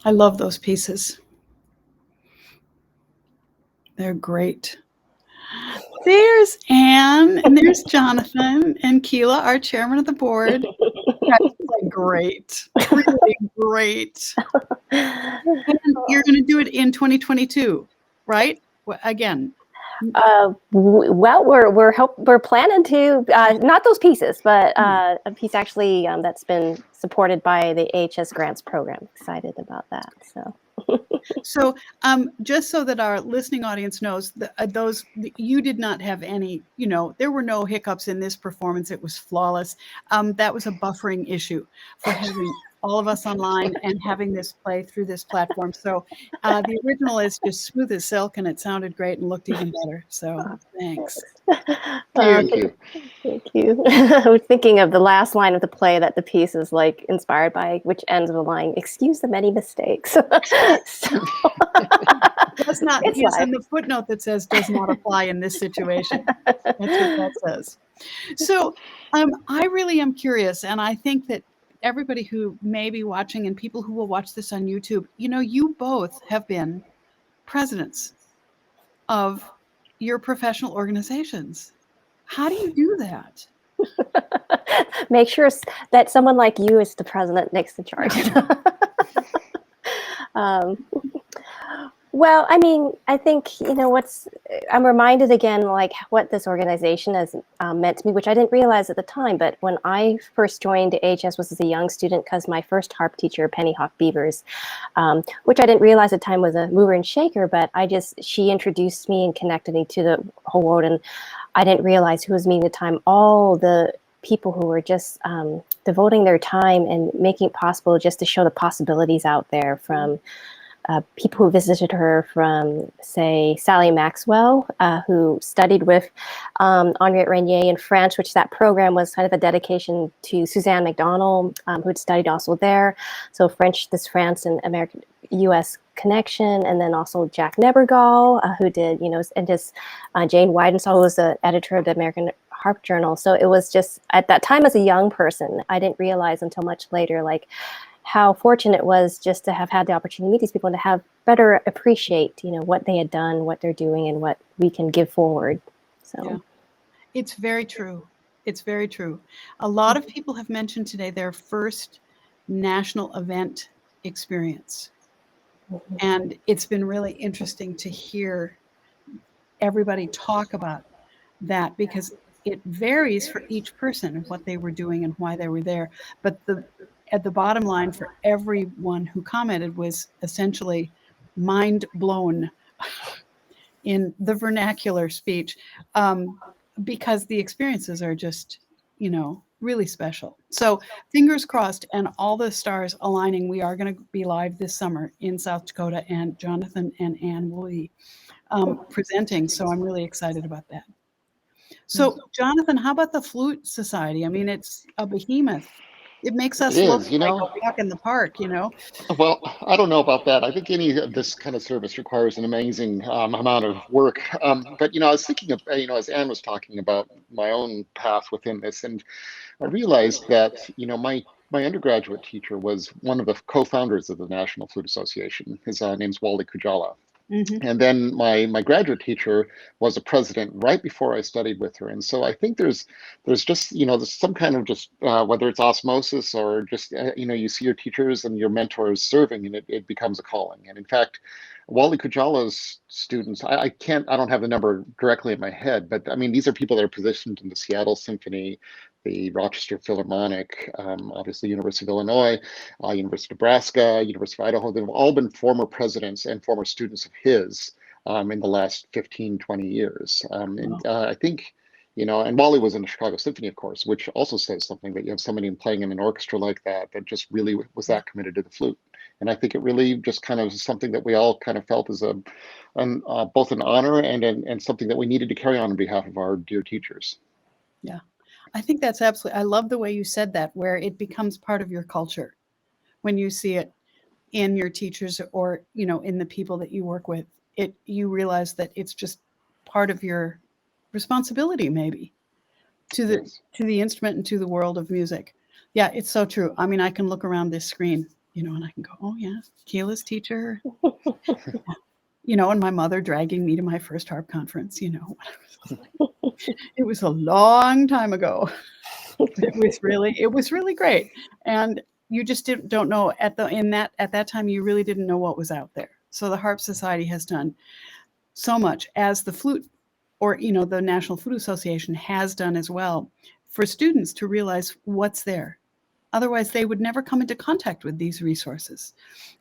I love those pieces. They're great. There's Anne, and there's Jonathan, and Keela, our chairman of the board. That's like great, really great. And you're going to do it in 2022, right? Again. Well, we're planning to not those pieces, but a piece actually that's been supported by the AHS grants program. Excited about that. So just so that our listening audience knows, you did not have any, there were no hiccups in this performance. It was flawless. That was a buffering issue for having all of us online and having this play through this platform. So the original is just smooth as silk, and it sounded great and looked even better. So thanks. Thank you. Thank you. I was thinking of the last line of the play that the piece is like inspired by, which ends with a line, "Excuse the many mistakes." Does not, yes, and the footnote that says does not apply in this situation. That's what that says. So I really am curious, and I think that everybody who may be watching and people who will watch this on YouTube, you both have been presidents of your professional organizations. How do you do that? Make sure that someone like you is the president next in charge. Well, I mean, I think, I'm reminded again, like what this organization has meant to me, which I didn't realize at the time. But when I first joined AHS was as a young student, because my first harp teacher, Penny Hawk Beavers, which I didn't realize at the time was a mover and shaker, but she introduced me and connected me to the whole world. And I didn't realize who was meeting at the time, all the people who were just devoting their time and making it possible just to show the possibilities out there, from people who visited her, from, say, Sally Maxwell, who studied with Henriette Régnier in French, which that program was kind of a dedication to Suzanne McDonald, who had studied also there. So this France and American-U.S. connection. And then also Jack Nebergall, who did, and just Jane Weidensaw, who was the editor of the American Harp Journal. So it was just, at that time as a young person, I didn't realize until much later, like, how fortunate it was just to have had the opportunity to meet these people and to have better appreciate, what they had done, what they're doing, and what we can give forward. So yeah. It's very true. It's very true. A lot of people have mentioned today their first national event experience. And it's been really interesting to hear everybody talk about that, because it varies for each person what they were doing and why they were there. But at the bottom line for everyone who commented was essentially mind blown in the vernacular speech, because the experiences are just, really special. So fingers crossed and all the stars aligning. We are going to be live this summer in South Dakota, and Jonathan and Anne will be presenting. So I'm really excited about that. So Jonathan, how about the Flute Society? I mean, it's a behemoth. It makes us look like a walk in the park, Well, I don't know about that. I think any of this kind of service requires an amazing amount of work. But, I was thinking of, as Anne was talking about my own path within this, and I realized that, my undergraduate teacher was one of the co-founders of the National Flute Association. His name's Wally Kujala. Mm-hmm. And then my graduate teacher was a president right before I studied with her. And so I think there's just, there's some kind of just, whether it's osmosis or just, you see your teachers and your mentors serving, and it becomes a calling. And in fact, Wally Kujala's students, I don't have the number directly in my head, but I mean, these are people that are positioned in the Seattle Symphony, the Rochester Philharmonic, obviously University of Illinois, University of Nebraska, University of Idaho. They've all been former presidents and former students of his in the last 15, 20 years. And I think, and Wally was in the Chicago Symphony, of course, which also says something, that you have somebody playing in an orchestra like that just really was that committed to the flute. And I think it really just kind of is something that we all kind of felt as both an honor and something that we needed to carry on behalf of our dear teachers. Yeah. I think that's absolutely, I love the way you said that, where it becomes part of your culture when you see it in your teachers or, in the people that you work with. You realize that it's just part of your responsibility, maybe, to the instrument and to the world of music. Yeah, it's so true. I mean, I can look around this screen And I can go, oh yeah, Keela's teacher. And my mother dragging me to my first harp conference, it was a long time ago. It was really great. And you just don't know at that time, you really didn't know what was out there. So the Harp Society has done so much, as the flute, or the National Flute Association has done as well, for students to realize what's there. Otherwise, they would never come into contact with these resources.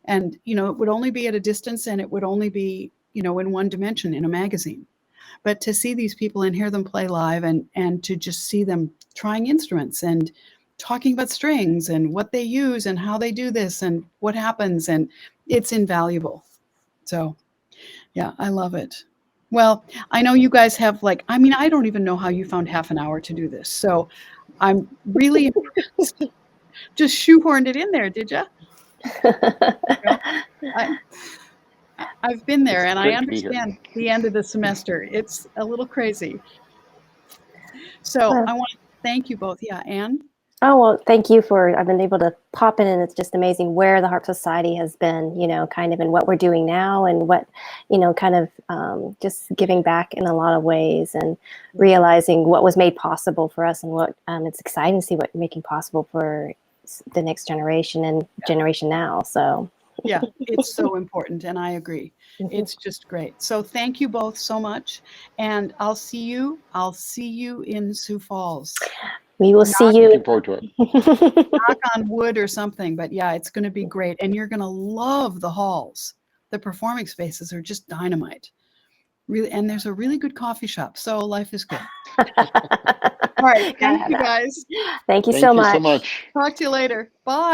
And, it would only be at a distance, and it would only be, in one dimension in a magazine. But to see these people and hear them play live, and to just see them trying instruments and talking about strings and what they use and how they do this and what happens, and it's invaluable. So, yeah, I love it. Well, I know you guys have I don't even know how you found half an hour to do this. So I'm really impressed. Just shoehorned it in there, did you? I've been there, and I understand the end of the semester. It's a little crazy. So I want to thank you both. Yeah, Anne? Oh, well, thank you I've been able to pop in, and it's just amazing where the Harp Society has been, kind of in what we're doing now, and what, kind of just giving back in a lot of ways, and realizing what was made possible for us, and what it's exciting to see what making possible for the next generation and generation now. So yeah, it's so important, and I agree. It's just great. So thank you both so much, and I'll see you in Sioux Falls. We will see you. Looking forward to it. Knock on wood or something, but yeah, it's going to be great, and you're going to love the halls. The performing spaces are just dynamite. Really, and there's a really good coffee shop, so life is good. All right, thank you guys. Thank you so much. Talk to you later. Bye.